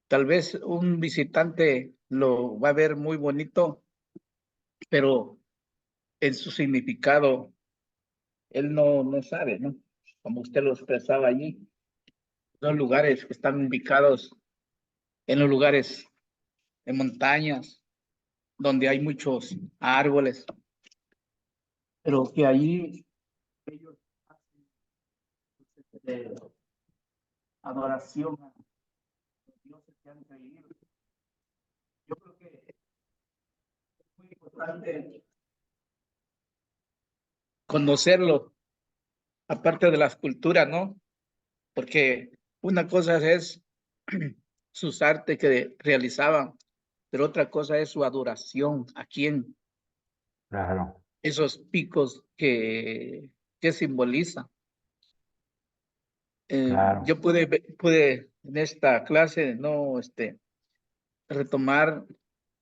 tal vez un visitante lo va a ver muy bonito, pero en su significado él no sabe, ¿no? Como usted lo expresaba allí, son lugares que están ubicados en los lugares de montañas, donde hay muchos árboles, pero que allí ellos hacen adoración a los dioses que han creído. Yo creo que es muy importante conocerlo, aparte de las culturas, ¿no? Porque una cosa es sus artes que realizaban, pero otra cosa es su adoración a quién, Claro, esos picos que simboliza. claro. Yo pude en esta clase, ¿no? Retomar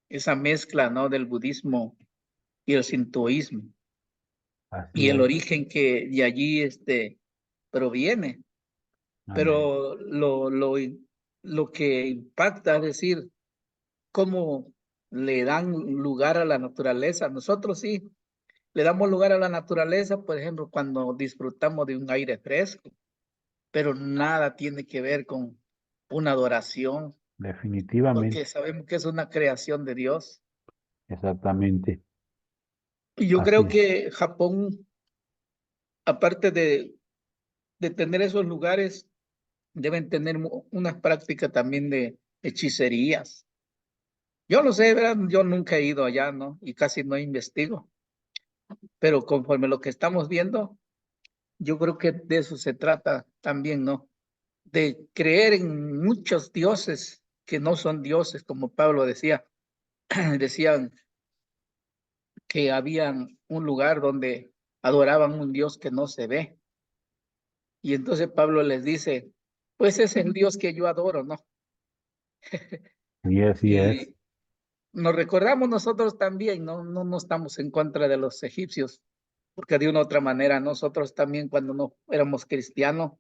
esa mezcla, ¿no? Del budismo y el sintoísmo Así y el es. origen que de allí proviene. Amén. Pero lo que impacta es decir, cómo le dan lugar a la naturaleza. Nosotros sí le damos lugar a la naturaleza, por ejemplo, cuando disfrutamos de un aire fresco, pero nada tiene que ver con una adoración, Definitivamente. porque sabemos que es una creación de Dios. Exactamente. Y yo Así creo es. que Japón, aparte de tener esos lugares, deben tener una práctica también de hechicerías. Yo no sé, ¿verdad? Yo nunca he ido allá, ¿no? Y casi no investigo, pero conforme lo que estamos viendo, yo creo que de eso se trata también, ¿no? De creer en muchos dioses que no son dioses, como Pablo decía, decían que habían un lugar donde adoraban un Dios que no se ve. Y entonces Pablo les dice, pues es el Dios que yo adoro, ¿no? Y así es. Y nos recordamos nosotros también, ¿no? No estamos en contra de los egipcios, porque de una u otra manera nosotros también cuando no éramos cristianos,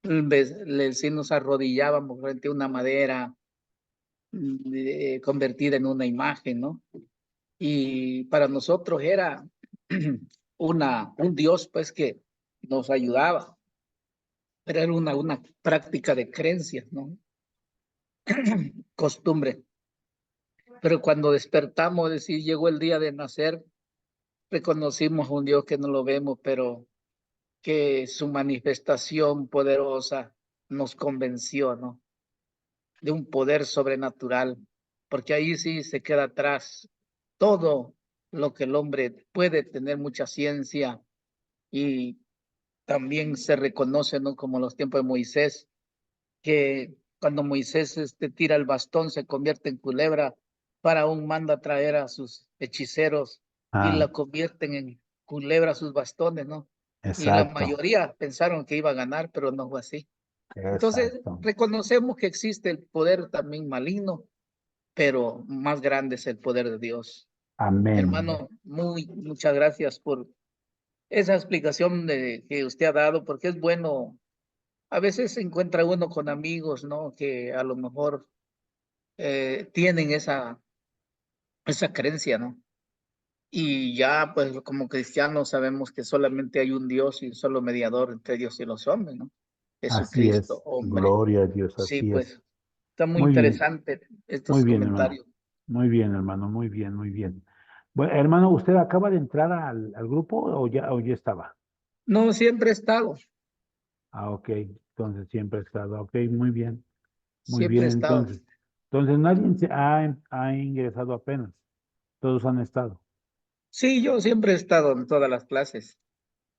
sí nos arrodillábamos frente a una madera convertida en una imagen, ¿no? Y para nosotros era un Dios, pues, que nos ayudaba, pero era una práctica de creencias, ¿no? Costumbre. Pero cuando despertamos, es decir, llegó el día de nacer, reconocimos a un Dios que no lo vemos, pero que su manifestación poderosa nos convenció, ¿no? De un poder sobrenatural, porque ahí sí se queda atrás todo lo que el hombre puede tener mucha ciencia y también se reconoce, ¿no? Como los tiempos de Moisés, que cuando Moisés tira el bastón se convierte en culebra, Faraón manda a traer a sus hechiceros y Ah, la convierten en culebra sus bastones, ¿no? Y la exacto. mayoría pensaron que iba a ganar, pero no fue así. Entonces, Exacto. reconocemos que existe el poder también maligno, pero más grande es el poder de Dios. Amén. Hermano, muchas gracias por esa explicación que usted ha dado, porque es bueno. A veces se encuentra uno con amigos, ¿no? Que a lo mejor tienen esa creencia, ¿no? Y ya, pues como cristianos sabemos que solamente hay un Dios y un solo mediador entre Dios y los hombres, ¿no? Así Jesucristo, es. hombre. Gloria a Dios. Sí, Así es. pues está muy Muy bien. interesante Muy estos bien, hermano. comentarios. Muy bien, hermano. Muy bien, muy bien. Bueno, hermano, ¿usted acaba de entrar al grupo o ya estaba? No, siempre he estado, Ah, ok. Entonces siempre ha estado. Ok, muy bien. Muy siempre bien, he estado. entonces. Entonces nadie ha ingresado apenas. Todos han estado. Sí, yo siempre he estado en todas las clases.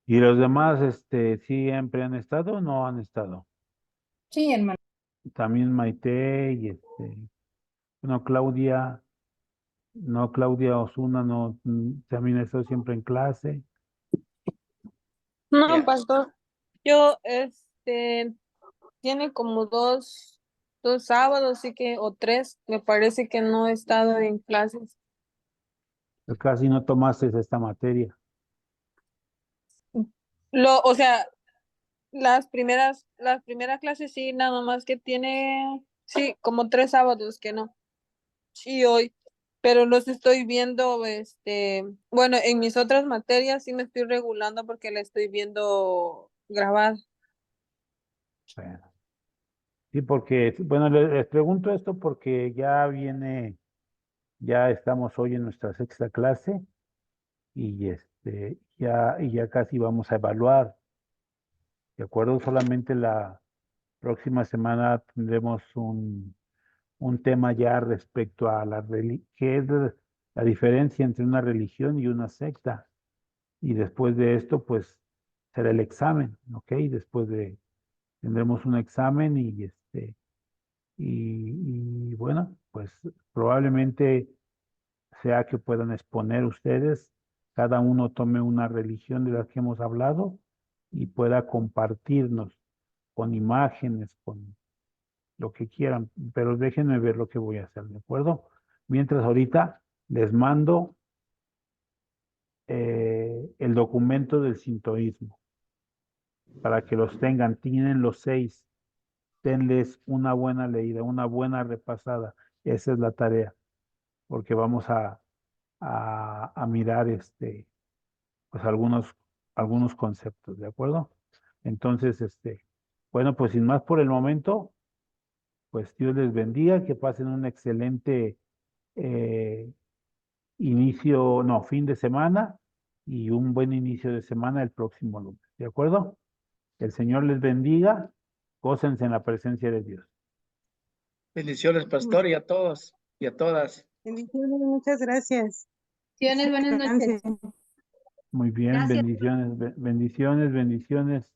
¿Y los demás, siempre han estado o no han estado? Sí, hermano. También Maite y bueno, Claudia, no, Claudia Osuna no, también ha estado siempre en clase. No, Ya. pastor, yo, tiene como dos sábados, así que, o tres, me parece que no he estado en clases. Pero casi no tomaste esta materia. O sea, las primeras clases sí, nada más que tiene, sí, como tres sábados que no, sí, hoy, pero los estoy viendo, bueno, en mis otras materias sí me estoy regulando porque la estoy viendo grabada. Bueno, Sí, porque, bueno, les pregunto esto porque ya estamos hoy en nuestra sexta clase y ya casi vamos a evaluar. ¿De acuerdo? Solamente la próxima semana tendremos un tema ya respecto a qué es la diferencia entre una religión y una secta. Y después de esto, pues, será el examen, ¿ok? Tendremos un examen y bueno, pues probablemente sea que puedan exponer ustedes, cada uno tome una religión de las que hemos hablado y pueda compartirnos con imágenes, con lo que quieran, pero déjenme ver lo que voy a hacer, ¿de acuerdo? Mientras ahorita les mando el documento del sintoísmo para que los tengan, tienen los 6, denles una buena leída, una buena repasada, esa es la tarea, porque vamos a mirar pues algunos conceptos, ¿de acuerdo? Entonces, bueno, pues sin más por el momento, pues Dios les bendiga, que pasen un excelente eh, fin de semana y un buen inicio de semana el próximo lunes, ¿de acuerdo? El Señor les bendiga, gócense en la presencia de Dios. Bendiciones, pastor, y a todos y a todas. Bendiciones, muchas gracias. Buenas noches. Descansen. Muy bien, Gracias. bendiciones, bendiciones, bendiciones.